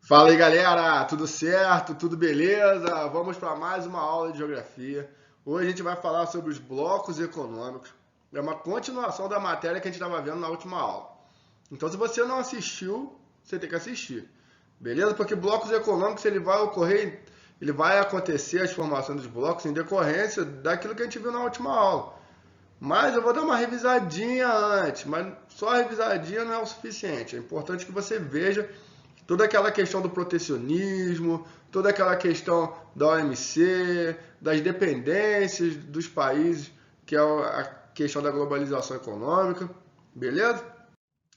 Fala aí, galera, tudo certo? Tudo beleza? Vamos para mais uma aula de geografia. Hoje a gente vai falar sobre os blocos econômicos. É uma continuação da matéria que a gente estava vendo na última aula. Então, se você não assistiu, você tem que assistir. Beleza? Porque blocos econômicos ele vai acontecer as formações dos blocos em decorrência daquilo que a gente viu na última aula. Mas eu vou dar uma revisadinha antes, mas só a revisadinha não é o suficiente. É importante que você veja toda aquela questão do protecionismo, toda aquela questão da OMC, das dependências dos países, que é a questão da globalização econômica, beleza?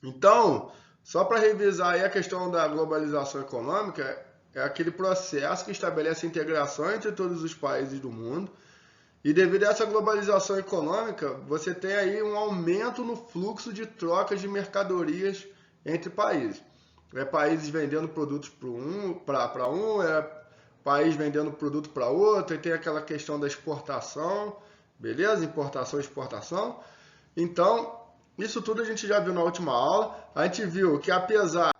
Então, só para revisar aí a questão da globalização econômica, é aquele processo que estabelece a integração entre todos os países do mundo. E devido a essa globalização econômica, você tem aí um aumento no fluxo de trocas de mercadorias entre países. É países vendendo produtos para um, é país vendendo produto para outro, e tem aquela questão da exportação, beleza? Importação e exportação. Então, isso tudo a gente já viu na última aula. A gente viu que apesar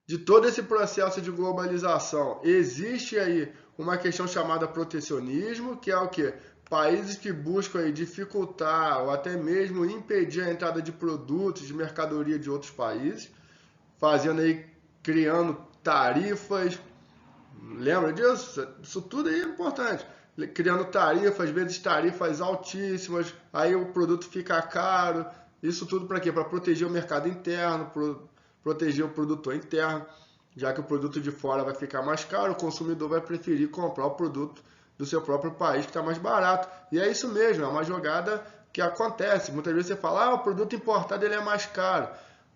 de todo esse processo de globalização, existe aí uma questão chamada protecionismo, que é o quê? Países que buscam aí dificultar ou até mesmo impedir a entrada de produtos, de mercadoria de outros países, fazendo aí, criando tarifas. Lembra disso? Isso tudo aí é importante. Criando tarifas, às vezes tarifas altíssimas, aí o produto fica caro. Isso tudo para quê? Para proteger o mercado interno, proteger o produtor interno, já que o produto de fora vai ficar mais caro, o consumidor vai preferir comprar o produto do seu próprio país que está mais barato. E é isso mesmo, é uma jogada que acontece. Muitas vezes você fala, o produto importado ele é mais caro.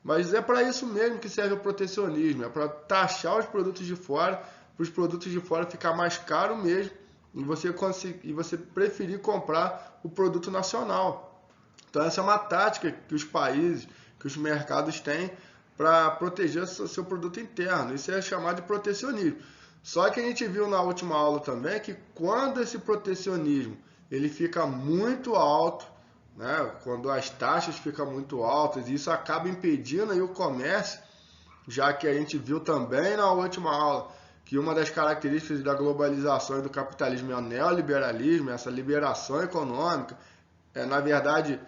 Mas é para isso mesmo que serve o protecionismo, é para taxar os produtos de fora, para os produtos de fora ficar mais caro mesmo e você preferir comprar o produto nacional. Então essa é uma tática que os países, que os mercados têm para proteger seu produto interno. Isso é chamado de protecionismo. Só que a gente viu na última aula também que quando esse protecionismo ele fica muito alto, né, quando as taxas ficam muito altas, isso acaba impedindo aí o comércio, já que a gente viu também na última aula que uma das características da globalização e do capitalismo é o neoliberalismo, essa liberação econômica, na verdade,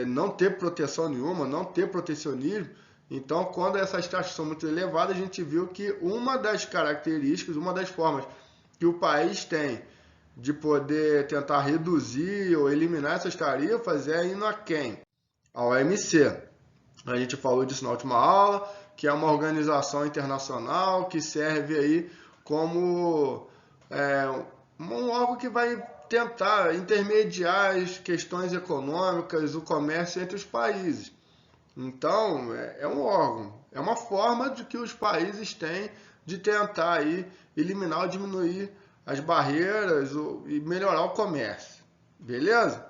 não ter proteção nenhuma, não ter protecionismo. Então, quando essas taxas são muito elevadas, a gente viu que uma das características, uma das formas que o país tem de poder tentar reduzir ou eliminar essas tarifas é indo a quem? A OMC. A gente falou disso na última aula, que é uma organização internacional que serve aí como um órgão que vai tentar intermediar as questões econômicas, o comércio entre os países. Então, é um órgão, é uma forma de que os países têm de tentar aí eliminar ou diminuir as barreiras e melhorar o comércio. Beleza?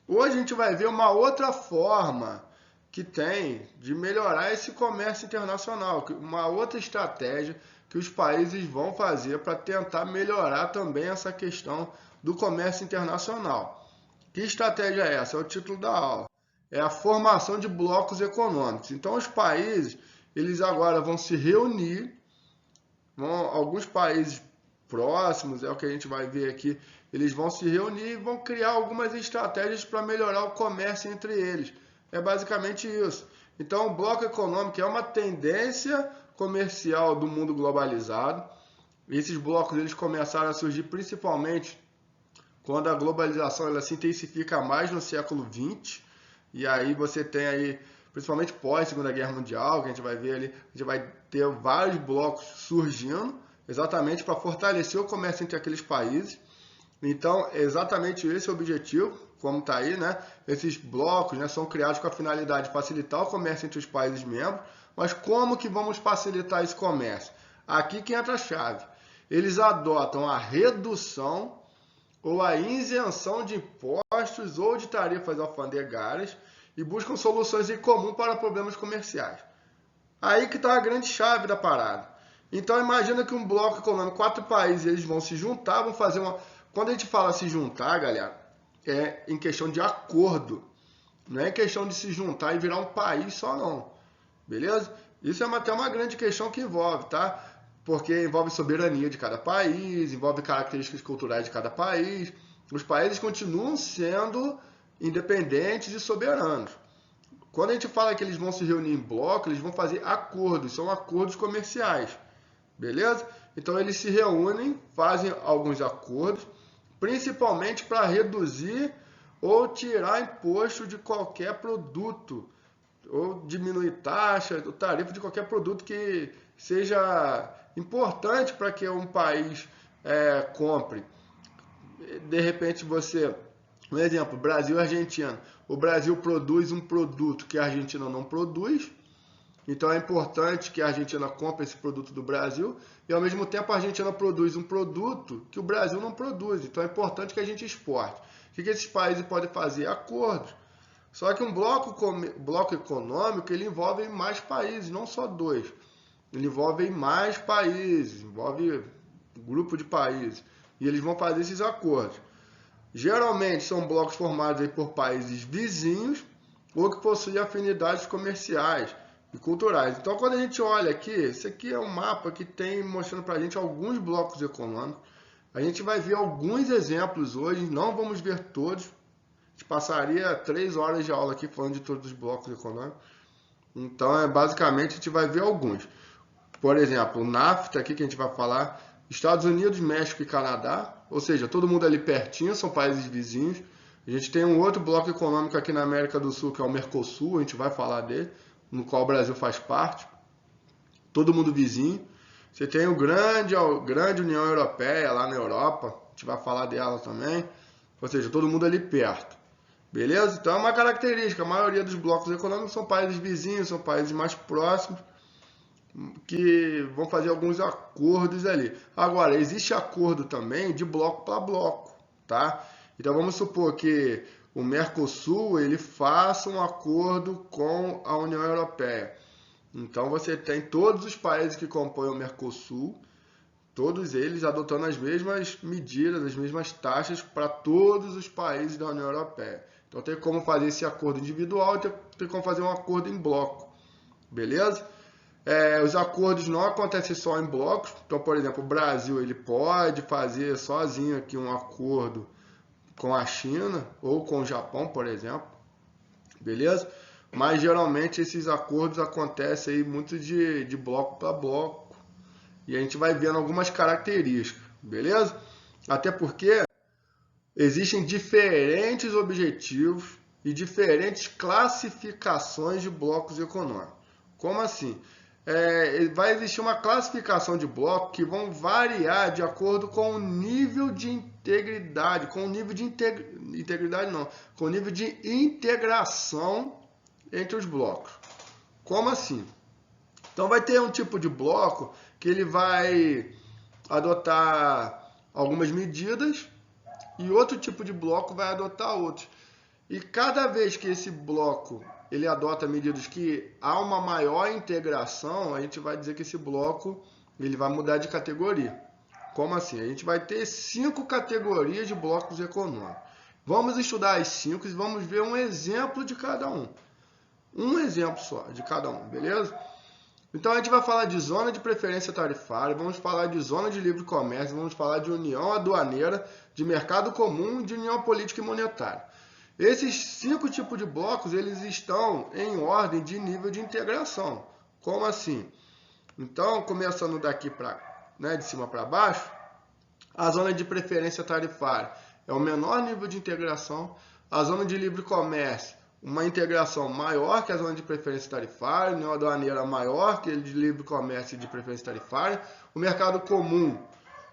Hoje a gente vai ver uma outra forma que tem de melhorar esse comércio internacional, uma outra estratégia que os países vão fazer para tentar melhorar também essa questão do comércio internacional. Que estratégia é essa? É o título da aula. É a formação de blocos econômicos. Então os países, eles agora vão se reunir, alguns países próximos, é o que a gente vai ver aqui, eles vão se reunir e vão criar algumas estratégias para melhorar o comércio entre eles. É basicamente isso. Então, o bloco econômico é uma tendência comercial do mundo globalizado. Esses blocos eles começaram a surgir principalmente quando a globalização ela se intensifica mais no século XX. E aí você tem aí, principalmente pós Segunda Guerra Mundial, que a gente vai ver ali, a gente vai ter vários blocos surgindo, exatamente para fortalecer o comércio entre aqueles países. Então, é exatamente esse o objetivo, como está aí, né? Esses blocos, né, são criados com a finalidade de facilitar o comércio entre os países membros, mas como que vamos facilitar esse comércio? Aqui que entra a chave. Eles adotam a redução ou a isenção de impostos ou de tarifas alfandegárias e buscam soluções em comum para problemas comerciais. Aí que está a grande chave da parada. Então imagina que um bloco econômico, 4 países, eles vão se juntar, vão fazer uma... Quando a gente fala se juntar, galera, é em questão de acordo. Não é questão de se juntar e virar um país só não. Beleza? Isso é até uma grande questão que envolve, tá? porque envolve soberania de cada país, envolve características culturais de cada país. Os países continuam sendo independentes e soberanos. Quando a gente fala que eles vão se reunir em bloco, eles vão fazer acordos, são acordos comerciais, beleza? Então eles se reúnem, fazem alguns acordos, principalmente para reduzir ou tirar imposto de qualquer produto, ou diminuir taxa, ou tarifa de qualquer produto que seja importante para que um país compre. De repente um exemplo, Brasil e Argentina. O Brasil produz um produto que a Argentina não produz, então é importante que a Argentina compre esse produto do Brasil, e ao mesmo tempo a Argentina produz um produto que o Brasil não produz, então é importante que a gente exporte. O que esses países podem fazer? Acordos. Só que um bloco econômico, ele envolve mais países, não só dois. Ele envolve mais países, envolve um grupo de países. E eles vão fazer esses acordos. Geralmente são blocos formados aí por países vizinhos ou que possuem afinidades comerciais e culturais. Então, quando a gente olha aqui, esse aqui é um mapa que tem mostrando para a gente alguns blocos econômicos. A gente vai ver alguns exemplos hoje, não vamos ver todos. A gente passaria 3 horas de aula aqui falando de todos os blocos econômicos. Então, basicamente, a gente vai ver alguns. Por exemplo, o NAFTA aqui que a gente vai falar, Estados Unidos, México e Canadá, ou seja, todo mundo ali pertinho, são países vizinhos. A gente tem um outro bloco econômico aqui na América do Sul, que é o Mercosul, a gente vai falar dele, no qual o Brasil faz parte. Todo mundo vizinho. Você tem o grande União Europeia lá na Europa, a gente vai falar dela também. Ou seja, todo mundo ali perto. Beleza? Então é uma característica, a maioria dos blocos econômicos são países vizinhos, são países mais próximos, que vão fazer alguns acordos ali. Agora, existe acordo também de bloco para bloco, tá? Então vamos supor que o Mercosul ele faça um acordo com a União Europeia. Então você tem todos os países que compõem o Mercosul, todos eles adotando as mesmas medidas, as mesmas taxas para todos os países da União Europeia. Então tem como fazer esse acordo individual e tem como fazer um acordo em bloco, beleza? Os acordos não acontecem só em blocos. Então, por exemplo, o Brasil ele pode fazer sozinho aqui um acordo com a China ou com o Japão, por exemplo, beleza? Mas geralmente esses acordos acontecem aí muito de bloco para bloco e a gente vai vendo algumas características, beleza? Até porque existem diferentes objetivos e diferentes classificações de blocos econômicos. Como assim? Vai existir uma classificação de blocos que vão variar de acordo com o nível de integridade, com o nível de integridade não, com o nível de integração entre os blocos. Como assim? Então vai ter um tipo de bloco que ele vai adotar algumas medidas e outro tipo de bloco vai adotar outros. E cada vez que esse bloco ele adota medidas que há uma maior integração, a gente vai dizer que esse bloco ele vai mudar de categoria. Como assim? A gente vai ter 5 categorias de blocos econômicos. Vamos estudar as 5 e vamos ver um exemplo de cada um. Um exemplo só de cada um, beleza? Então a gente vai falar de zona de preferência tarifária, vamos falar de zona de livre comércio, vamos falar de união aduaneira, de mercado comum e de união política e monetária. Esses 5 tipos de blocos, eles estão em ordem de nível de integração. Como assim? Então, começando daqui de cima para baixo, a zona de preferência tarifária é o menor nível de integração. A zona de livre comércio, uma integração maior que a zona de preferência tarifária. A união aduaneira maior que a de livre comércio e de preferência tarifária. O mercado comum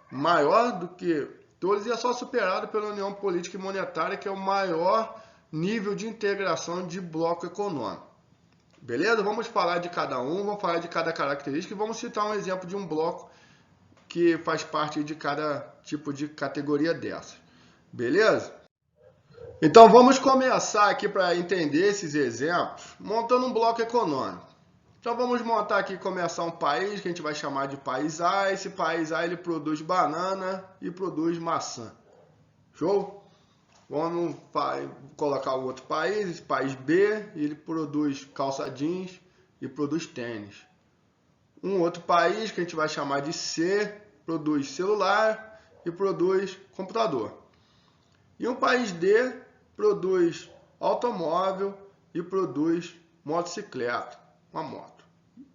maior do que todos e é só superado pela união política e monetária, que é o maior nível de integração de bloco econômico. Beleza? Vamos falar de cada um, vamos falar de cada característica e vamos citar um exemplo de um bloco que faz parte de cada tipo de categoria dessa. Beleza? Então vamos começar aqui para entender esses exemplos, montando um bloco econômico. Então vamos montar aqui, começar um país que a gente vai chamar de país A. Esse país A ele produz banana e produz maçã. Show? Vamos colocar o outro país, esse país B, ele produz calça jeans e produz tênis. Um outro país que a gente vai chamar de C produz celular e produz computador. E um país D produz automóvel e produz motocicleta, uma moto.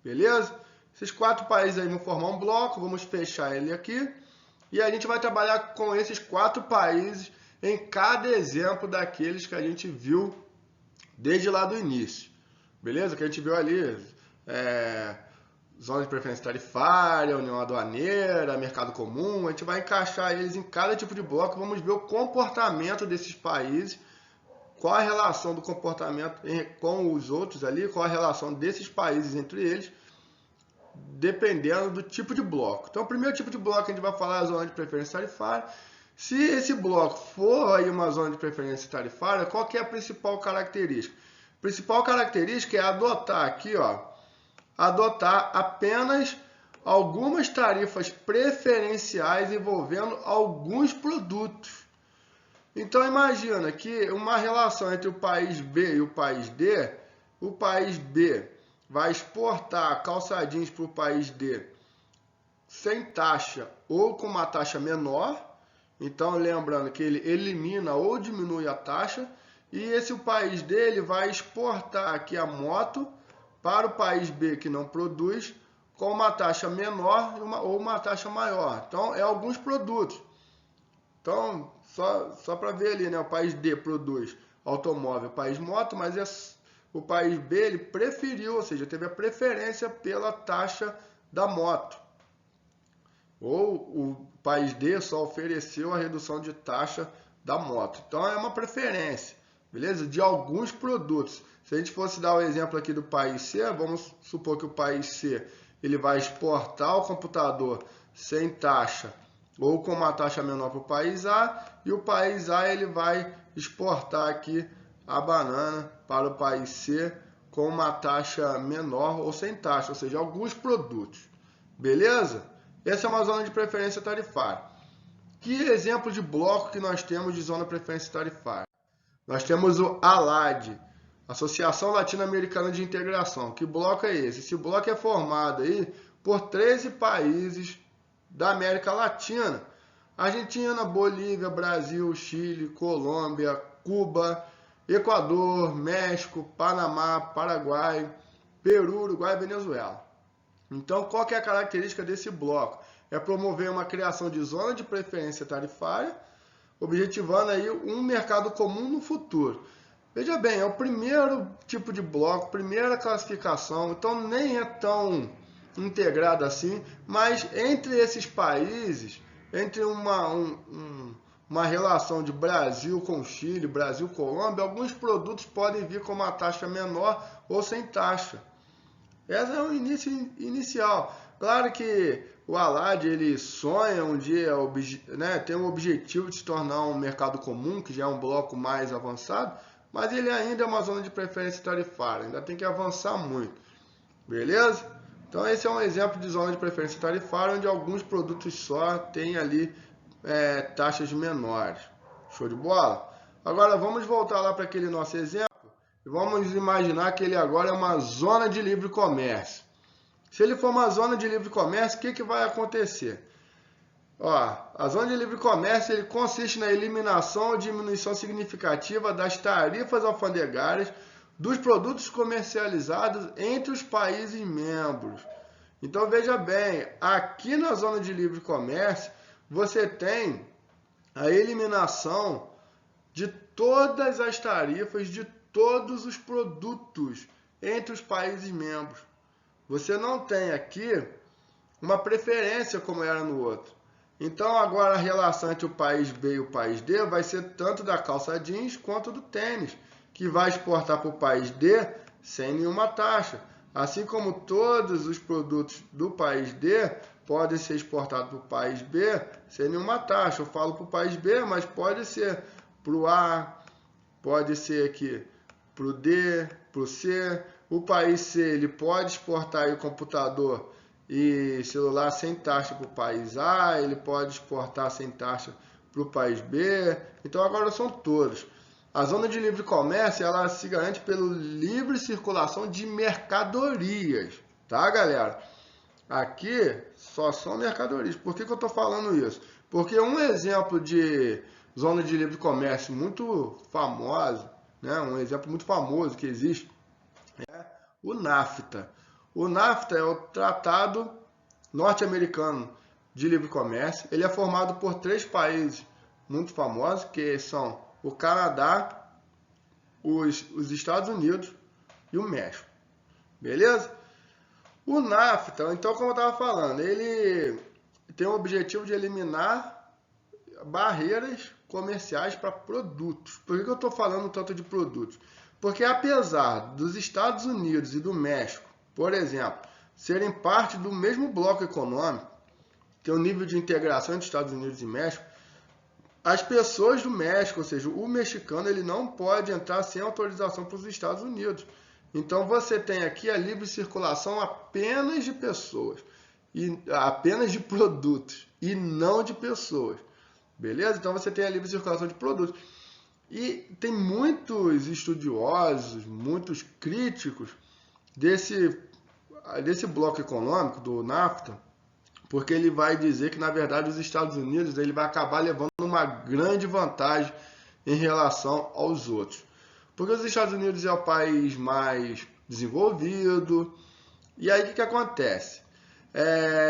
Beleza? Esses 4 países aí vão formar um bloco, vamos fechar ele aqui. E a gente vai trabalhar com esses 4 países em cada exemplo daqueles que a gente viu desde lá do início. Beleza? Que a gente viu ali, zona de preferência tarifária, união aduaneira, mercado comum. A gente vai encaixar eles em cada tipo de bloco. Vamos ver o comportamento desses países, qual a relação do comportamento com os outros ali, qual a relação desses países entre eles, dependendo do tipo de bloco. Então, o primeiro tipo de bloco que a gente vai falar é a zona de preferência tarifária. Se esse bloco for aí uma zona de preferência tarifária, qual que é a principal característica? A principal característica é adotar aqui, adotar apenas algumas tarifas preferenciais envolvendo alguns produtos. Então imagina que uma relação entre o país B e o país D, o país B vai exportar calça jeans para o país D sem taxa ou com uma taxa menor. Então lembrando que ele elimina ou diminui a taxa, e esse o país dele vai exportar aqui a moto para o país B que não produz com uma taxa menor ou uma taxa maior. Então é alguns produtos. Então só para ver ali, né? O país D produz automóvel, o país moto, mas o país B ele preferiu, ou seja, teve a preferência pela taxa da moto. Ou o país D só ofereceu a redução de taxa da moto. Então é uma preferência, beleza? De alguns produtos. Se a gente fosse dar o exemplo aqui do país C, vamos supor que o país C ele vai exportar o computador sem taxa ou com uma taxa menor para o país A, e o país A ele vai exportar aqui a banana para o país C com uma taxa menor ou sem taxa, ou seja, alguns produtos. Beleza? Essa é uma zona de preferência tarifária. Que exemplo de bloco que nós temos de zona de preferência tarifária? Nós temos o ALAD, Associação Latino-Americana de Integração. Que bloco é esse? Esse bloco é formado aí por 13 países da América Latina: Argentina, Bolívia, Brasil, Chile, Colômbia, Cuba, Equador, México, Panamá, Paraguai, Peru, Uruguai e Venezuela. Então, qual que é a característica desse bloco? É promover uma criação de zona de preferência tarifária, objetivando aí um mercado comum no futuro. Veja bem, é o primeiro tipo de bloco, primeira classificação, então nem é tão integrado assim, mas entre esses países, entre uma relação de Brasil com Chile, Brasil com Colômbia, alguns produtos podem vir com uma taxa menor ou sem taxa. Esse é o início inicial. Claro que o ALAD ele sonha um dia, tem o objetivo de se tornar um mercado comum, que já é um bloco mais avançado, mas ele ainda é uma zona de preferência tarifária, ainda tem que avançar muito. Beleza? Então esse é um exemplo de zona de preferência tarifária, onde alguns produtos só têm ali taxas menores. Show de bola? Agora vamos voltar lá para aquele nosso exemplo. E vamos imaginar que ele agora é uma zona de livre comércio. Se ele for uma zona de livre comércio, o que vai acontecer? A zona de livre comércio ele consiste na eliminação ou diminuição significativa das tarifas alfandegárias dos produtos comercializados entre os países membros. Então veja bem, aqui na zona de livre comércio, você tem a eliminação de todas as tarifas de todos os produtos entre os países membros. Você não tem aqui uma preferência como era no outro. Então agora a relação entre o país B e o país D vai ser tanto da calça jeans quanto do tênis, que vai exportar para o país D sem nenhuma taxa. Assim como todos os produtos do país D podem ser exportados para o país B sem nenhuma taxa. Eu falo para o país B, mas pode ser para o A, pode ser aqui para o D, para o C. O país C ele pode exportar aí o computador e celular sem taxa para o país A, ele pode exportar sem taxa para o país B. Então agora são todos. A zona de livre comércio ela se garante pela livre circulação de mercadorias, tá, galera? Aqui só são mercadorias. Por que eu estou falando isso? Porque um exemplo de zona de livre comércio muito famoso, né, um exemplo muito famoso que existe, o NAFTA. O NAFTA é o Tratado Norte-Americano de Livre Comércio. Ele é formado por 3 países muito famosos, que são o Canadá, os Estados Unidos e o México. Beleza? O NAFTA, então, como eu estava falando, ele tem o objetivo de eliminar barreiras comerciais para produtos. Por que eu estou falando tanto de produtos? Porque apesar dos Estados Unidos e do México, por exemplo, serem parte do mesmo bloco econômico, ter um nível de integração entre Estados Unidos e México, as pessoas do México, ou seja, o mexicano, ele não pode entrar sem autorização para os Estados Unidos. Então você tem aqui a livre circulação apenas de pessoas, e apenas de produtos, e não de pessoas. Beleza? Então você tem a livre circulação de produtos. E tem muitos estudiosos, muitos críticos desse bloco econômico, do NAFTA, porque ele vai dizer que, na verdade, os Estados Unidos ele vai acabar levando uma grande vantagem em relação aos outros. Porque os Estados Unidos é o país mais desenvolvido. E aí o que acontece?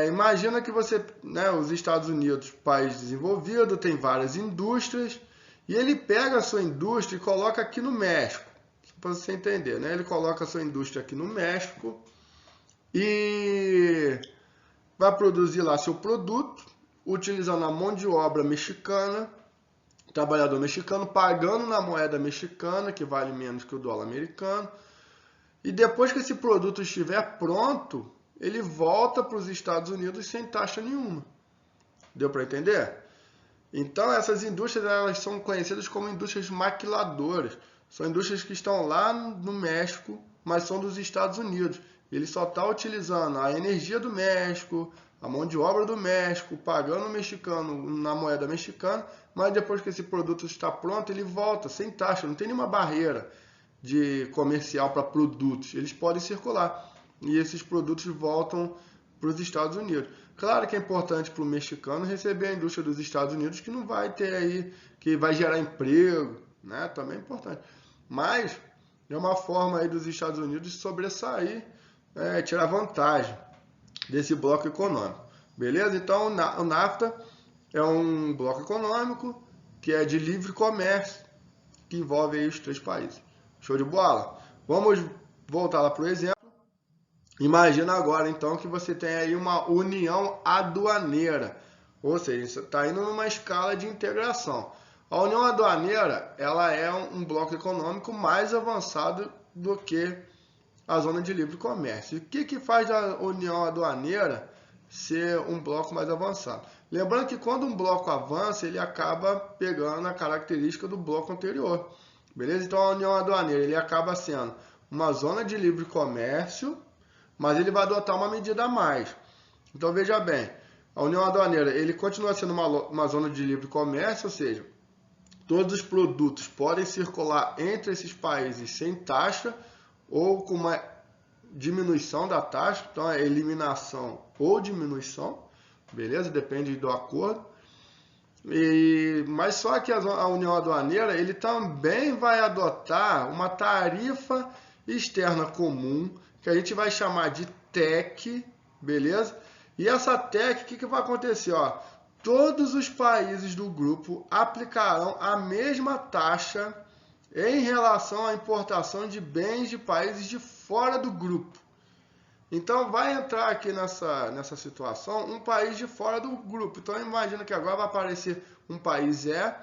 Imagina que você, né, os Estados Unidos, país desenvolvido, tem várias indústrias, e ele pega a sua indústria e coloca aqui no México. Para você entender, né? Ele coloca a sua indústria aqui no México e vai produzir lá seu produto, utilizando a mão de obra mexicana, trabalhador mexicano, pagando na moeda mexicana, que vale menos que o dólar americano. E depois que esse produto estiver pronto, ele volta para os Estados Unidos sem taxa nenhuma. Deu para entender? Então, essas indústrias elas são conhecidas como indústrias maquiladoras. São indústrias que estão lá no México, mas são dos Estados Unidos. Ele só está utilizando a energia do México, a mão de obra do México, pagando o mexicano na moeda mexicana, mas depois que esse produto está pronto, ele volta sem taxa, não tem nenhuma barreira de comercial para produtos. Eles podem circular e esses produtos voltam para os Estados Unidos. Claro que é importante para o mexicano receber a indústria dos Estados Unidos, que não vai ter aí, que vai gerar emprego, né? Também é importante. Mas é uma forma aí dos Estados Unidos sobressair, tirar vantagem desse bloco econômico. Beleza? Então o NAFTA é um bloco econômico que é de livre comércio, que envolve aí os 3 países. Show de bola? Vamos voltar lá para o exemplo. Imagina agora, então, que você tem aí uma união aduaneira, ou seja, você está indo numa escala de integração. A união aduaneira, ela é um bloco econômico mais avançado do que a zona de livre comércio. E o que faz a união aduaneira ser um bloco mais avançado? Lembrando que quando um bloco avança, ele acaba pegando a característica do bloco anterior. Beleza? Então, a união aduaneira, ele acaba sendo uma zona de livre comércio, mas ele vai adotar uma medida a mais. Então, veja bem, a união aduaneira, ele continua sendo uma zona de livre comércio, ou seja, todos os produtos podem circular entre esses países sem taxa ou com uma diminuição da taxa, então é eliminação ou diminuição, beleza? Depende do acordo. Mas só que a União Aduaneira, ele também vai adotar uma tarifa externa comum, que a gente vai chamar de TEC, beleza? E essa TEC, o que vai acontecer? Ó, todos os países do grupo aplicarão a mesma taxa em relação à importação de bens de países de fora do grupo. Então vai entrar aqui nessa situação um país de fora do grupo. Então imagina que agora vai aparecer um país E.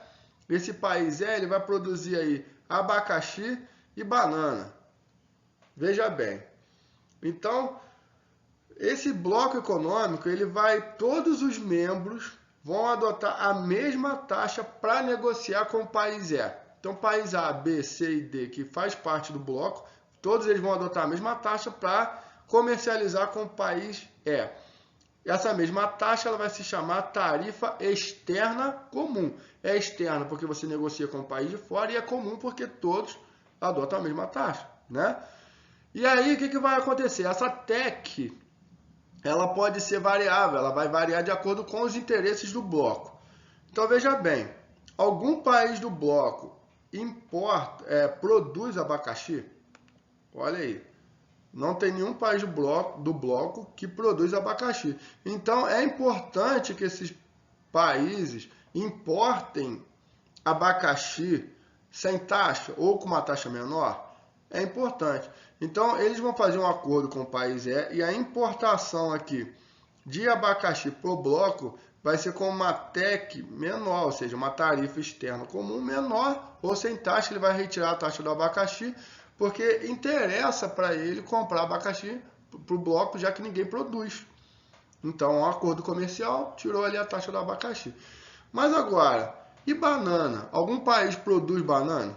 Esse país E ele vai produzir aí abacaxi e banana. Veja bem. Então esse bloco econômico todos os membros vão adotar a mesma taxa para negociar com o país E. Então país A, B, C e D que faz parte do bloco, todos eles vão adotar a mesma taxa para comercializar com o país E. Essa mesma taxa ela vai se chamar tarifa externa comum. É externa porque você negocia com o país de fora e é comum porque todos adotam a mesma taxa, né? E aí o que vai acontecer? Essa TEC ela pode ser variável, ela vai variar de acordo com os interesses do bloco. Então veja bem, algum país do bloco produz abacaxi? Olha aí, não tem nenhum país do bloco que produz abacaxi. Então é importante que esses países importem abacaxi sem taxa ou com uma taxa menor. É importante. Então eles vão fazer um acordo com o país e a importação aqui de abacaxi por bloco vai ser com uma TEC menor, ou seja, uma tarifa externa comum menor, ou sem taxa, ele vai retirar a taxa do abacaxi, porque interessa para ele comprar abacaxi para o bloco, já que ninguém produz. Então, um acordo comercial tirou ali a taxa do abacaxi. Mas agora, e banana? Algum país produz banana?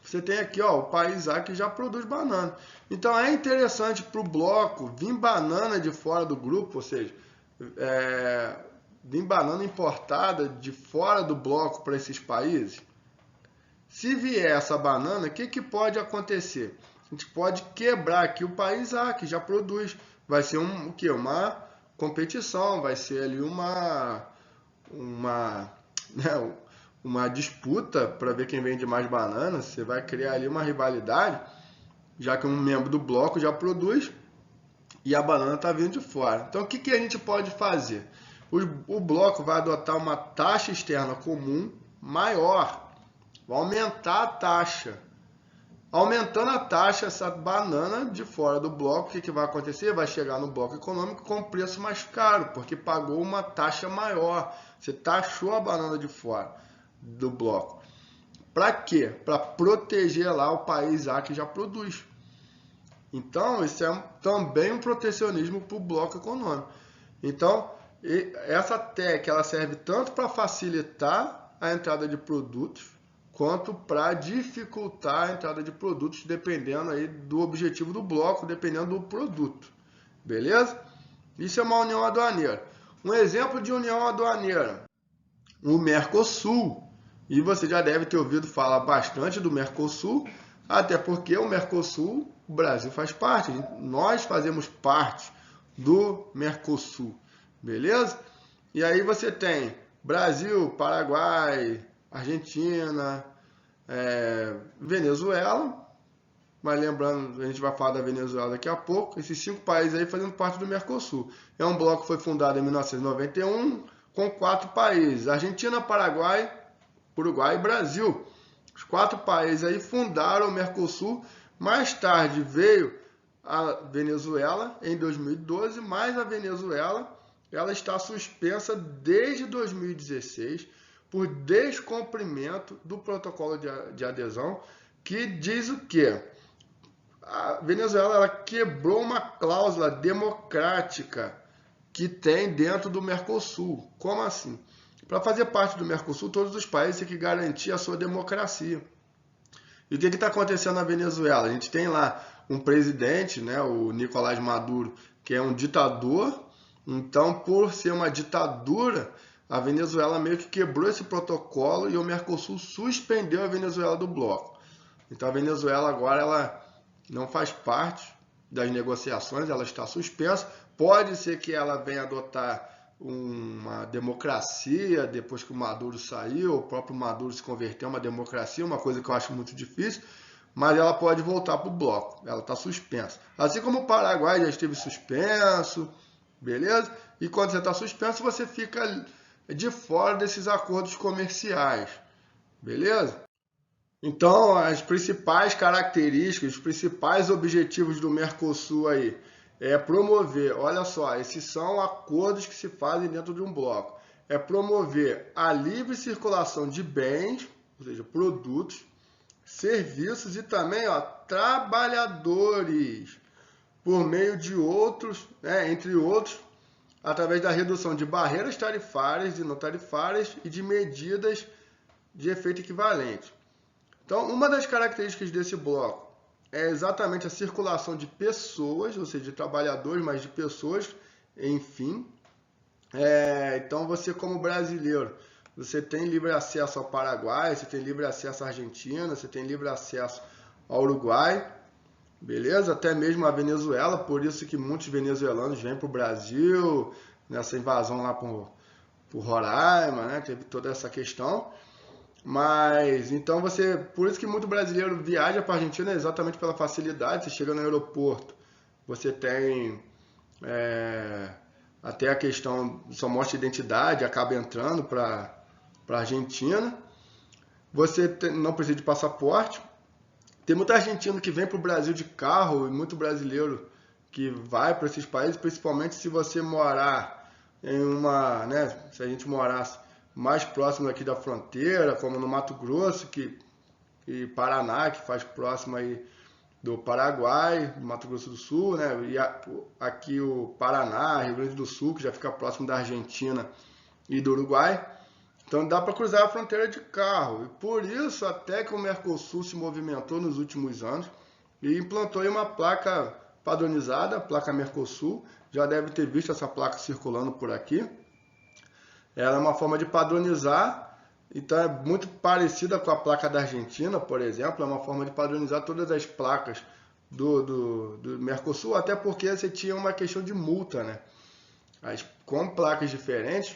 Você tem aqui o país A que já produz banana. Então é interessante para o bloco vir banana de fora do grupo, ou seja, vir banana importada de fora do bloco para esses países. Se vier essa banana, o que pode acontecer? A gente pode quebrar aqui o país A que já produz. Vai ser o quê? Uma competição, vai ser ali uma disputa para ver quem vende mais bananas. Você vai criar ali uma rivalidade, já que um membro do bloco já produz e a banana está vindo de fora. Então, o que a gente pode fazer? O bloco vai adotar uma taxa externa comum maior, vai aumentar a taxa. Aumentando a taxa, essa banana de fora do bloco, o que vai acontecer? Vai chegar no bloco econômico com preço mais caro, porque pagou uma taxa maior. Você taxou a banana de fora do bloco. Para quê? Para proteger lá o país A que já produz. Então, isso é também um protecionismo para o bloco econômico. Então, essa TEC ela serve tanto para facilitar a entrada de produtos, quanto para dificultar a entrada de produtos, dependendo aí do objetivo do bloco, dependendo do produto. Beleza? Isso é uma união aduaneira. Um exemplo de união aduaneira, o Mercosul. E você já deve ter ouvido falar bastante do Mercosul, até porque o Mercosul, o Brasil faz parte, nós fazemos parte do Mercosul, beleza? E aí você tem Brasil, Paraguai, Argentina, Venezuela, mas lembrando, a gente vai falar da Venezuela daqui a pouco, esses 5 países aí fazendo parte do Mercosul. É um bloco que foi fundado em 1991 com 4 países, Argentina, Paraguai, Uruguai e Brasil. Os 4 países aí fundaram o Mercosul. Mais tarde veio a Venezuela em 2012, mas a Venezuela ela está suspensa desde 2016 por descumprimento do protocolo de adesão, que diz o quê? A Venezuela ela quebrou uma cláusula democrática que tem dentro do Mercosul. Como assim? Para fazer parte do Mercosul, todos os países têm que garantir a sua democracia. E o que está acontecendo na Venezuela? A gente tem lá um presidente, né, o Nicolás Maduro, que é um ditador. Então, por ser uma ditadura, a Venezuela meio que quebrou esse protocolo e o Mercosul suspendeu a Venezuela do bloco. Então, a Venezuela agora ela não faz parte das negociações, ela está suspensa. Pode ser que ela venha adotar uma democracia depois que o Maduro saiu, o próprio Maduro se converteu em uma democracia, uma coisa que eu acho muito difícil, mas ela pode voltar para o bloco, ela está suspensa. Assim como o Paraguai já esteve suspenso, beleza? E quando você está suspenso, você fica de fora desses acordos comerciais, beleza? Então, as principais características, os principais objetivos do Mercosul aí é promover, olha só, esses são acordos que se fazem dentro de um bloco, é promover a livre circulação de bens, ou seja, produtos, serviços e também trabalhadores, por meio de outros, entre outros, através da redução de barreiras tarifárias e não tarifárias e de medidas de efeito equivalente. Então, uma das características desse bloco é exatamente a circulação de pessoas, ou seja, de trabalhadores, mas de pessoas, enfim. Então, você como brasileiro, você tem livre acesso ao Paraguai, você tem livre acesso à Argentina, você tem livre acesso ao Uruguai. beleza? Até mesmo a Venezuela, por isso que muitos venezuelanos vêm para o Brasil, nessa invasão lá por Roraima, né? Teve toda essa questão. Mas, então por isso que muito brasileiro viaja para a Argentina exatamente pela facilidade. Você chega no aeroporto, você tem até a questão, só mostra identidade, acaba entrando para a Argentina. Não precisa de passaporte. Tem muito argentino que vem para o Brasil de carro e muito brasileiro que vai para esses países, principalmente se você morar em uma, né, se a gente morasse mais próximo aqui da fronteira, como no Mato Grosso e Paraná, que faz próximo aí do Paraguai, Mato Grosso do Sul, né, e aqui o Paraná, Rio Grande do Sul, que já fica próximo da Argentina e do Uruguai. Então dá para cruzar a fronteira de carro. E por isso até que o Mercosul se movimentou nos últimos anos e implantou aí uma placa padronizada, a placa Mercosul. Já deve ter visto essa placa circulando por aqui. Ela é uma forma de padronizar, então é muito parecida com a placa da Argentina, por exemplo. É uma forma de padronizar todas as placas do Mercosul, até porque você tinha uma questão de multa, né? Com placas diferentes,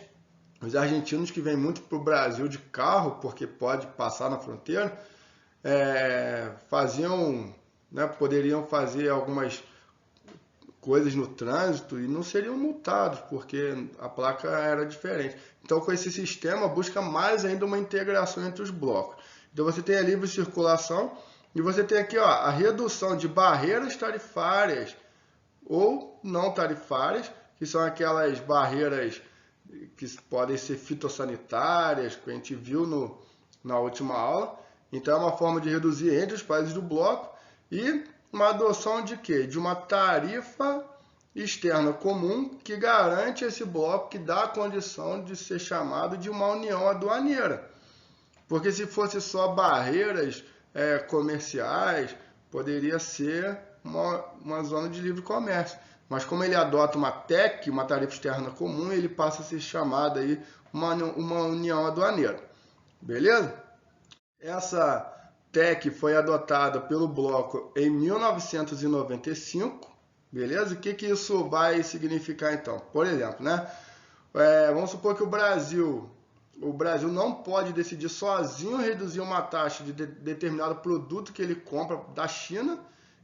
os argentinos que vêm muito para o Brasil de carro, porque pode passar na fronteira, poderiam fazer algumas coisas no trânsito e não seriam multados, porque a placa era diferente. Então, com esse sistema, busca mais ainda uma integração entre os blocos. Então, você tem a livre circulação e você tem aqui a redução de barreiras tarifárias ou não tarifárias, que são aquelas barreiras que podem ser fitossanitárias, que a gente viu na última aula. Então é uma forma de reduzir entre os países do bloco e uma adoção de quê? De uma tarifa externa comum que garante esse bloco, que dá a condição de ser chamado de uma união aduaneira. Porque se fosse só barreiras comerciais, poderia ser uma zona de livre comércio. Mas como ele adota uma TEC, uma tarifa externa comum, ele passa a ser chamado aí uma união aduaneira. Beleza? Essa TEC foi adotada pelo bloco em 1995. Beleza? O que isso vai significar então? Por exemplo, né? Vamos supor que o Brasil não pode decidir sozinho reduzir uma taxa de determinado produto que ele compra da China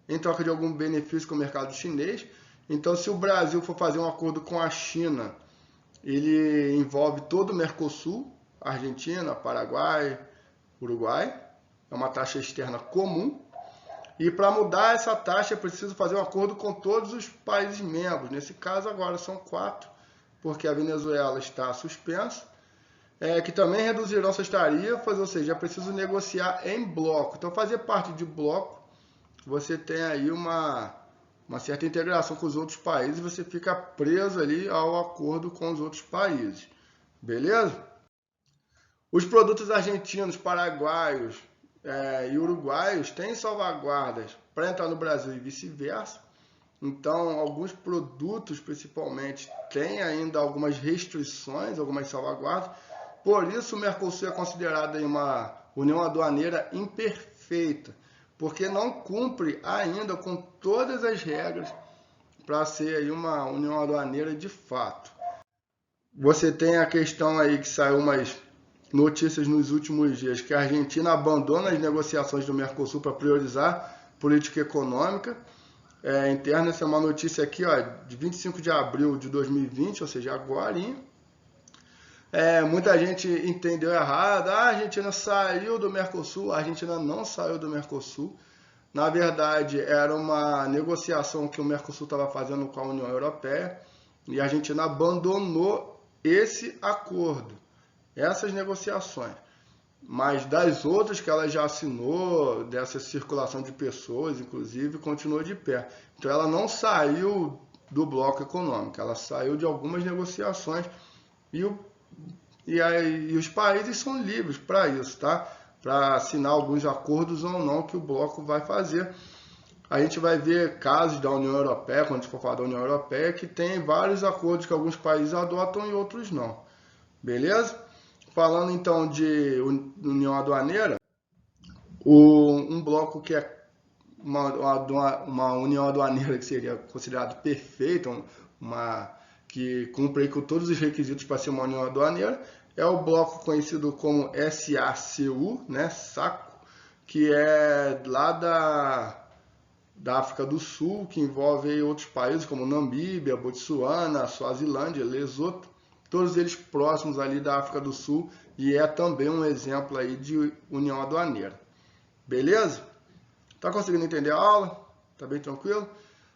em troca de algum benefício com o mercado chinês. Então, se o Brasil for fazer um acordo com a China, ele envolve todo o Mercosul, Argentina, Paraguai, Uruguai. É uma taxa externa comum. E para mudar essa taxa é preciso fazer um acordo com todos os países membros. Nesse caso, agora são 4, porque a Venezuela está suspensa. Que também reduzirão suas tarifas, ou seja, é preciso negociar em bloco. Então, fazer parte de bloco, você tem aí uma certa integração com os outros países, você fica preso ali ao acordo com os outros países. Beleza? Os produtos argentinos, paraguaios e uruguaios têm salvaguardas para entrar no Brasil e vice-versa. Então, alguns produtos, principalmente, têm ainda algumas restrições, algumas salvaguardas. Por isso, o Mercosul é considerado aí uma união aduaneira imperfeita, porque não cumpre ainda com todas as regras para ser aí uma união aduaneira de fato. Você tem a questão aí que saiu umas notícias nos últimos dias, que a Argentina abandona as negociações do Mercosul para priorizar política econômica interna. Essa é uma notícia aqui, de 25 de abril de 2020, ou seja, agora. Muita gente entendeu errado. A Argentina saiu do Mercosul. A Argentina não saiu do Mercosul. Na verdade, era uma negociação que o Mercosul estava fazendo com a União Europeia e a Argentina abandonou esse acordo, essas negociações. Mas das outras que ela já assinou, dessa circulação de pessoas, inclusive, continuou de pé. Então ela não saiu do bloco econômico, ela saiu de algumas negociações e os países são livres para isso, tá? Para assinar alguns acordos ou não que o bloco vai fazer. A gente vai ver casos da União Europeia, quando a gente for falar da União Europeia, que tem vários acordos que alguns países adotam e outros não. Beleza? Falando então de união aduaneira, um bloco que é uma união aduaneira que seria considerada perfeita, que cumpre aí com todos os requisitos para ser uma união aduaneira, é o bloco conhecido como SACU, né, SACU, que é lá da África do Sul, que envolve aí outros países como Namíbia, Botsuana, Suazilândia, Lesoto, todos eles próximos ali da África do Sul, e é também um exemplo aí de união aduaneira. Beleza? Tá conseguindo entender a aula? Tá bem tranquilo?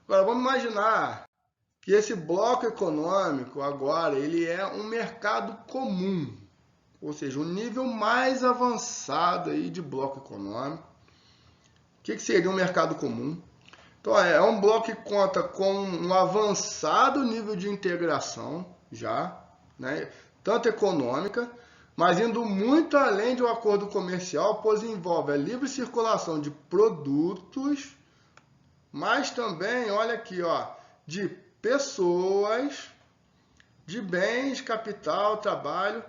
Agora vamos imaginar que esse bloco econômico agora ele é um mercado comum, ou seja, um nível mais avançado aí de bloco econômico. O que seria um mercado comum? Então é um bloco que conta com um avançado nível de integração já, né, tanto econômica, mas indo muito além de um acordo comercial, pois envolve a livre circulação de produtos, mas também, olha aqui, ó, de pessoas, de bens, capital, trabalho,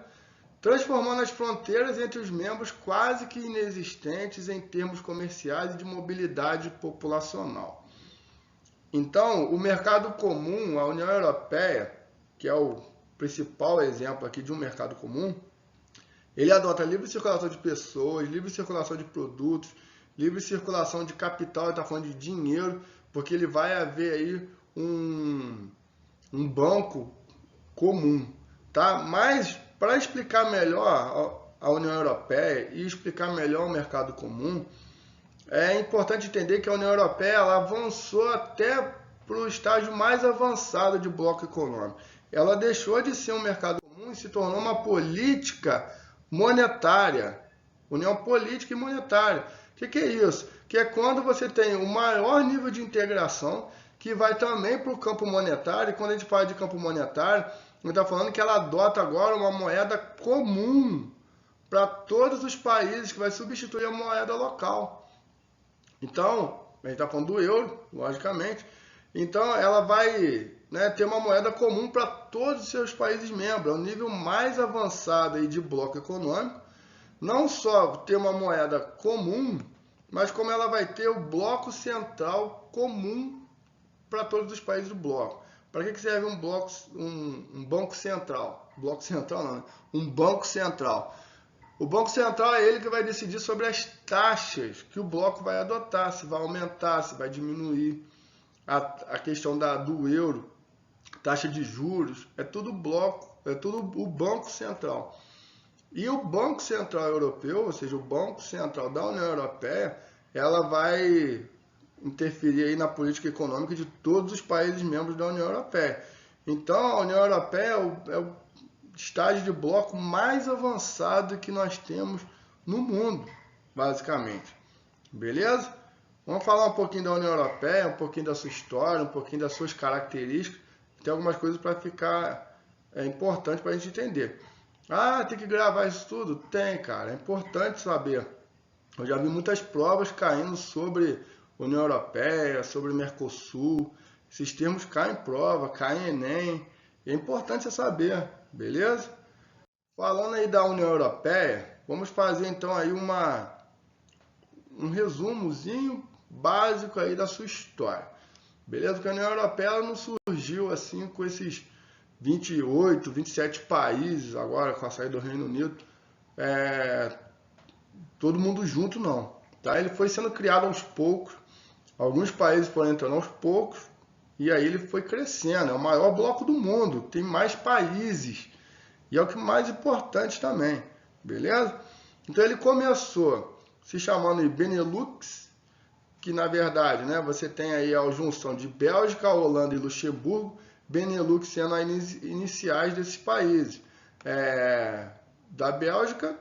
transformando as fronteiras entre os membros quase que inexistentes em termos comerciais e de mobilidade populacional. Então, o mercado comum, a União Europeia, que é o principal exemplo aqui de um mercado comum, ele adota livre circulação de pessoas, livre circulação de produtos, livre circulação de capital, ele está falando de dinheiro, porque ele vai haver aí um banco comum, tá? Mas, para explicar melhor a União Europeia e explicar melhor o mercado comum, é importante entender que a União Europeia ela avançou até para o estágio mais avançado de bloco econômico. Ela deixou de ser um mercado comum e se tornou uma política monetária. União política e monetária. O que é isso? Que é quando você tem o maior nível de integração, que vai também para o campo monetário. E quando a gente fala de campo monetário, a gente está falando que ela adota agora uma moeda comum para todos os países, que vai substituir a moeda local. Então, a gente está falando do euro, logicamente. Então, ela vai, né, ter uma moeda comum para todos os seus países membros. É o nível mais avançado aí de bloco econômico. Não só ter uma moeda comum, mas como ela vai ter o bloco central comum para todos os países do bloco. Para que serve um banco central? Bloco central não, né? Um banco central. O Banco Central é ele que vai decidir sobre as taxas que o bloco vai adotar, se vai aumentar, se vai diminuir. A questão do euro, taxa de juros, é tudo o Banco Central. E o Banco Central Europeu, ou seja, o Banco Central da União Europeia, ela vai interferir aí na política econômica de todos os países membros da União Europeia. Então, a União Europeia é o estágio de bloco mais avançado que nós temos no mundo, basicamente. Beleza? Vamos falar um pouquinho da União Europeia, um pouquinho da sua história, um pouquinho das suas características. Tem algumas coisas para ficar importante para a gente entender. Ah, tem que gravar isso tudo? Tem, cara. É importante saber. Eu já vi muitas provas caindo sobre União Europeia, sobre Mercosul. Esses termos caem em prova, caem em Enem. É importante você saber, beleza? Falando aí da União Europeia, vamos fazer então aí um resumozinho básico aí da sua história. Beleza? Porque a União Europeia ela não surgiu assim com esses 28, 27 países agora com a saída do Reino Unido. Todo mundo junto não. Tá? Ele foi sendo criado aos poucos. Alguns países foram entrando aos poucos. E aí ele foi crescendo. É o maior bloco do mundo. Tem mais países. E é o que mais importante também. Beleza? Então ele começou se chamando de Benelux, que na verdade, né, você tem aí a junção de Bélgica, Holanda e Luxemburgo, Benelux sendo as iniciais desses países. Da Bélgica,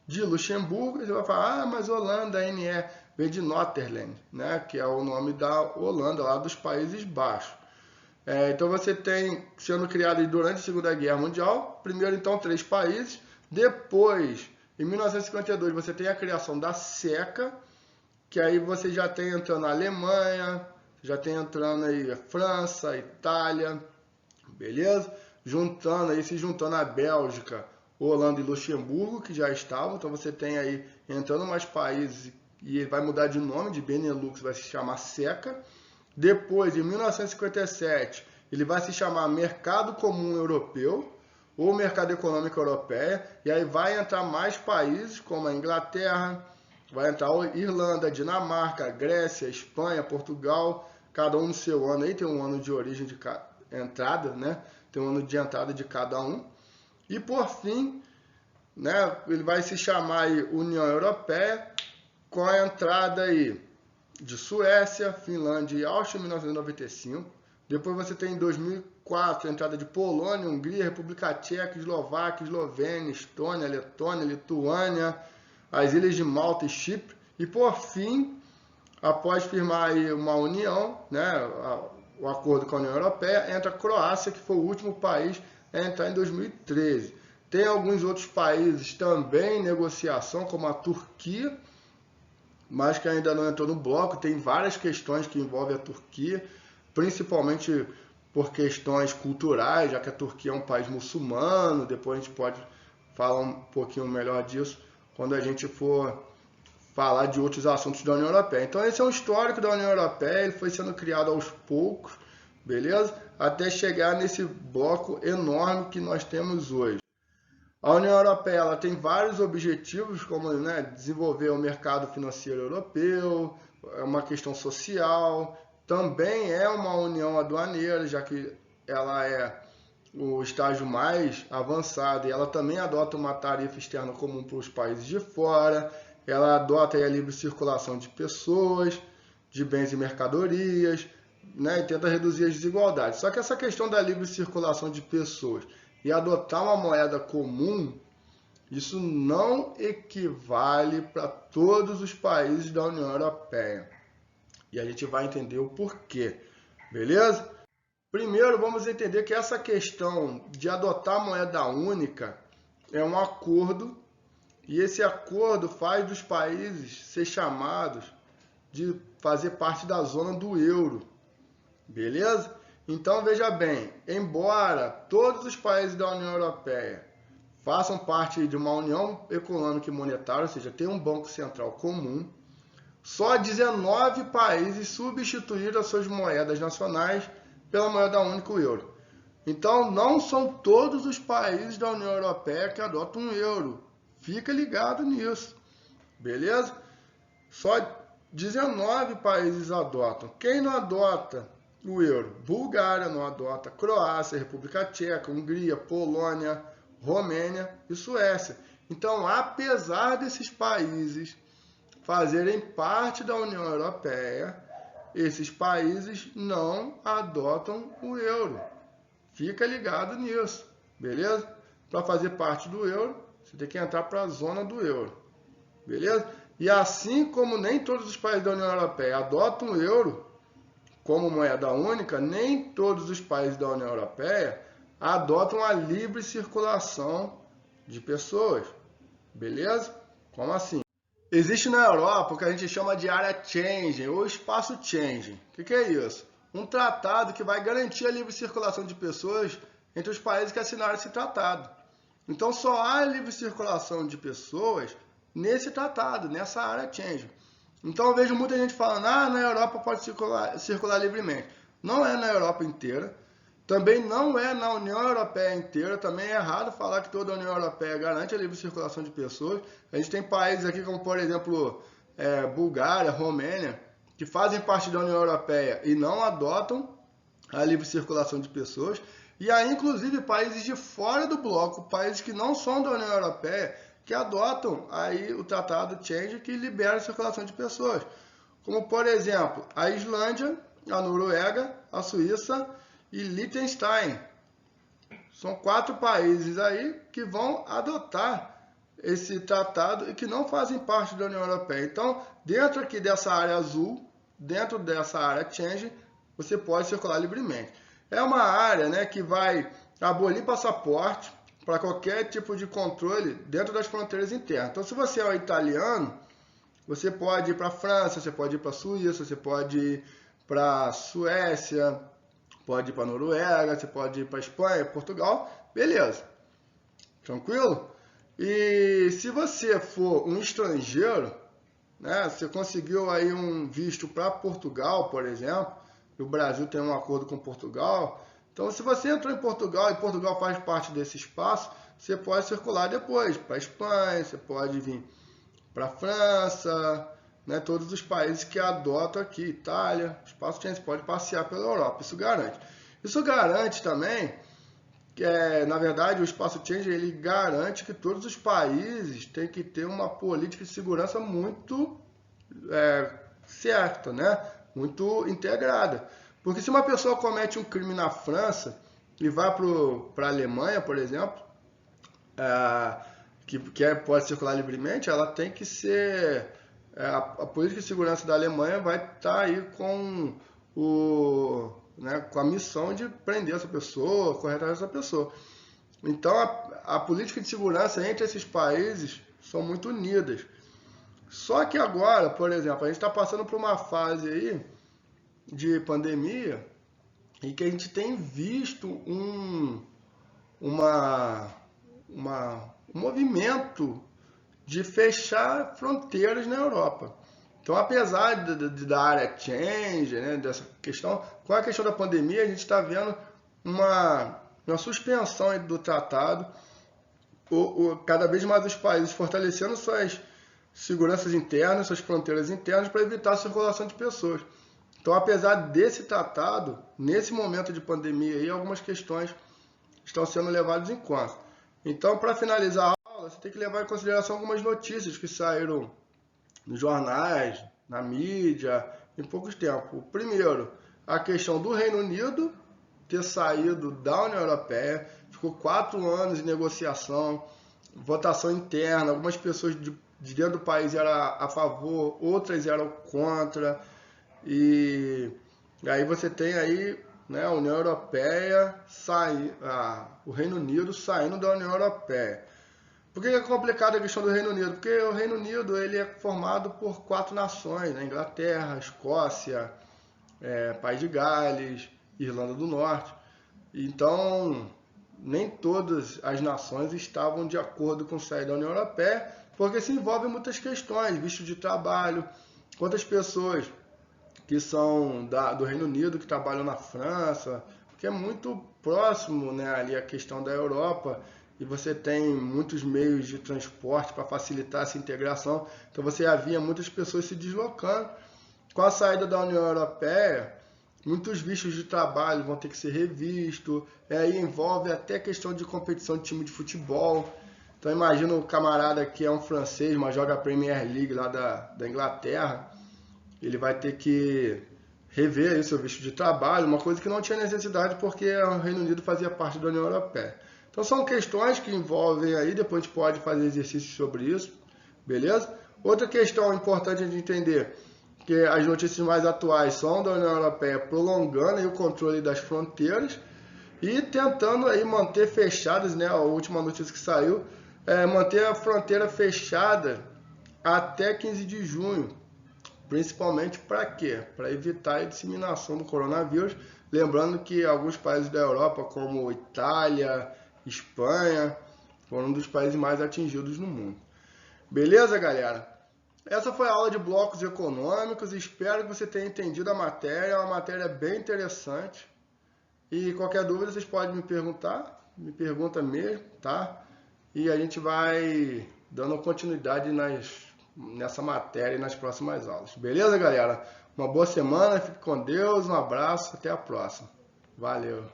de Luxemburgo, você vai falar, mas Holanda, NE, vem de Nederland, né, que é o nome da Holanda, lá dos Países Baixos. Então você tem sendo criado durante a Segunda Guerra Mundial, primeiro então 3 países, depois, em 1952, você tem a criação da SECA, que aí você já tem entrando a Alemanha, já tem entrando aí a França, a Itália, beleza? Se juntando a Bélgica, Holanda e Luxemburgo, que já estavam, então você tem aí entrando mais países e ele vai mudar de nome, de Benelux vai se chamar SECA. Depois, em 1957, ele vai se chamar Mercado Comum Europeu ou Mercado Econômico Europeu, e aí vai entrar mais países como a Inglaterra, vai entrar a Irlanda, Dinamarca, Grécia, Espanha, Portugal, cada um no seu ano aí, tem um ano de origem de entrada, né? Tem um ano de entrada de cada um. E por fim, né, ele vai se chamar aí União Europeia, com a entrada aí de Suécia, Finlândia e Áustria em 1995. Depois você tem em 2004 a entrada de Polônia, Hungria, República Tcheca, Eslováquia, Eslovênia, Estônia, Letônia, Lituânia, as Ilhas de Malta e Chipre. E por fim, após firmar aí uma união, né, o acordo com a União Europeia, entra a Croácia, que foi o último país a entrar em 2013. Tem alguns outros países também em negociação, como a Turquia, mas que ainda não entrou no bloco. Tem várias questões que envolvem a Turquia, principalmente por questões culturais, já que a Turquia é um país muçulmano. Depois a gente pode falar um pouquinho melhor disso quando a gente for falar de outros assuntos da União Europeia. Então esse é um histórico da União Europeia, ele foi sendo criado aos poucos, beleza? Até chegar nesse bloco enorme que nós temos hoje. A União Europeia ela tem vários objetivos, como, né, desenvolver o mercado financeiro europeu, é uma questão social, também é uma união aduaneira, já que ela é o estágio mais avançado, e ela também adota uma tarifa externa comum para os países de fora, ela adota aí a livre circulação de pessoas, de bens e mercadorias, né, e tenta reduzir as desigualdades. Só que essa questão da livre circulação de pessoas e adotar uma moeda comum, isso não equivale para todos os países da União Europeia. E a gente vai entender o porquê, beleza? Primeiro, vamos entender que essa questão de adotar a moeda única é um acordo, e esse acordo faz dos países ser chamados de fazer parte da zona do euro, beleza? Então, veja bem, embora todos os países da União Europeia façam parte de uma união econômica e monetária, ou seja, tem um banco central comum, só 19 países substituíram as suas moedas nacionais pela moeda única, o euro. Então, não são todos os países da União Europeia que adotam o euro. Fica ligado nisso, beleza? Só 19 países adotam. Quem não adota o euro? Bulgária não adota, Croácia, República Tcheca, Hungria, Polônia, Romênia e Suécia. Então, apesar desses países fazerem parte da União Europeia, esses países não adotam o euro. Fica ligado nisso, beleza? Para fazer parte do euro, você tem que entrar para a zona do euro, beleza? E assim como nem todos os países da União Europeia adotam o euro como moeda única, nem todos os países da União Europeia adotam a livre circulação de pessoas, beleza? Como assim? Existe na Europa o que a gente chama de área Schengen ou espaço Schengen. O que é isso? Um tratado que vai garantir a livre circulação de pessoas entre os países que assinaram esse tratado. Então só há livre circulação de pessoas nesse tratado, nessa área Schengen. Então eu vejo muita gente falando, na Europa pode circular livremente. Não é na Europa inteira. Também não é na União Europeia inteira. Também é errado falar que toda a União Europeia garante a livre circulação de pessoas. A gente tem países aqui como, por exemplo, Bulgária, Romênia, que fazem parte da União Europeia e não adotam a livre circulação de pessoas. E há, inclusive, países de fora do bloco, países que não são da União Europeia, que adotam aí o Tratado Schengen, que libera a circulação de pessoas. Como, por exemplo, a Islândia, a Noruega, a Suíça e Liechtenstein. São 4 países aí que vão adotar esse tratado e que não fazem parte da União Europeia. Então, dentro aqui dessa área azul, dentro dessa área Schengen, você pode circular livremente. É uma área, né, que vai abolir passaporte para qualquer tipo de controle dentro das fronteiras internas. Então, se você é um italiano, você pode ir para a França, você pode ir para a Suíça, você pode ir para a Suécia, pode ir para a Noruega, você pode ir para a Espanha, Portugal, beleza. Tranquilo? E se você for um estrangeiro, né? Você conseguiu aí um visto para Portugal, por exemplo, e o Brasil tem um acordo com Portugal. Então, se você entrou em Portugal e Portugal faz parte desse espaço, você pode circular depois para a Espanha, você pode vir para a França, né? Todos os países que adotam aqui, Itália, espaço Schengen, você pode passear pela Europa, isso garante. Isso garante também que, na verdade, o espaço Schengen ele garante que todos os países têm que ter uma política de segurança muito certa, né? Muito integrada. Porque se uma pessoa comete um crime na França e vai para a Alemanha, por exemplo, pode circular livremente, ela tem que ser... a política de segurança da Alemanha vai estar aí com com a missão de prender essa pessoa, corretar essa pessoa. Então, a política de segurança entre esses países são muito unidas. Só que agora, por exemplo, a gente está passando por uma fase aí de pandemia em que a gente tem visto um movimento de fechar fronteiras na Europa. Então, apesar da área change, né, dessa questão, com a questão da pandemia, a gente está vendo uma suspensão do tratado, cada vez mais os países fortalecendo suas seguranças internas, suas fronteiras internas, para evitar a circulação de pessoas. Então, apesar desse tratado, nesse momento de pandemia, aí, algumas questões estão sendo levadas em conta. Então, para finalizar a aula, você tem que levar em consideração algumas notícias que saíram nos jornais, na mídia, em poucos tempos. Primeiro, a questão do Reino Unido ter saído da União Europeia, ficou 4 anos em negociação, votação interna, algumas pessoas de dentro do país eram a favor, outras eram contra, e aí você tem aí, né, a União Europeia, o Reino Unido saindo da União Europeia. Por que é complicada a questão do Reino Unido? Porque o Reino Unido ele é formado por 4 nações, né? Inglaterra, Escócia, País de Gales, Irlanda do Norte. Então, nem todas as nações estavam de acordo com sair da União Europeia, porque se envolvem muitas questões, visto de trabalho, quantas pessoas que são do Reino Unido, que trabalham na França, que é muito próximo, né, ali a questão da Europa, e você tem muitos meios de transporte para facilitar essa integração. Então você havia muitas pessoas se deslocando. Com a saída da União Europeia, muitos vistos de trabalho vão ter que ser revistos, aí envolve até questão de competição de time de futebol. Então imagina o camarada que é um francês, mas joga a Premier League lá da Inglaterra, ele vai ter que rever aí seu visto de trabalho, uma coisa que não tinha necessidade porque o Reino Unido fazia parte da União Europeia. Então são questões que envolvem aí, depois a gente pode fazer exercícios sobre isso, beleza? Outra questão importante de entender, que as notícias mais atuais são da União Europeia prolongando aí o controle das fronteiras e tentando aí manter fechadas, né, a última notícia que saiu, manter a fronteira fechada até 15 de junho. Principalmente para quê? Para evitar a disseminação do coronavírus. Lembrando que alguns países da Europa, como Itália, Espanha, foram um dos países mais atingidos no mundo. Beleza, galera? Essa foi a aula de blocos econômicos. Espero que você tenha entendido a matéria. É uma matéria bem interessante. E qualquer dúvida vocês podem me perguntar. Me pergunta mesmo, tá? E a gente vai dando continuidade nessa matéria e nas próximas aulas. Beleza, galera? Uma boa semana, fique com Deus, um abraço, até a próxima. Valeu!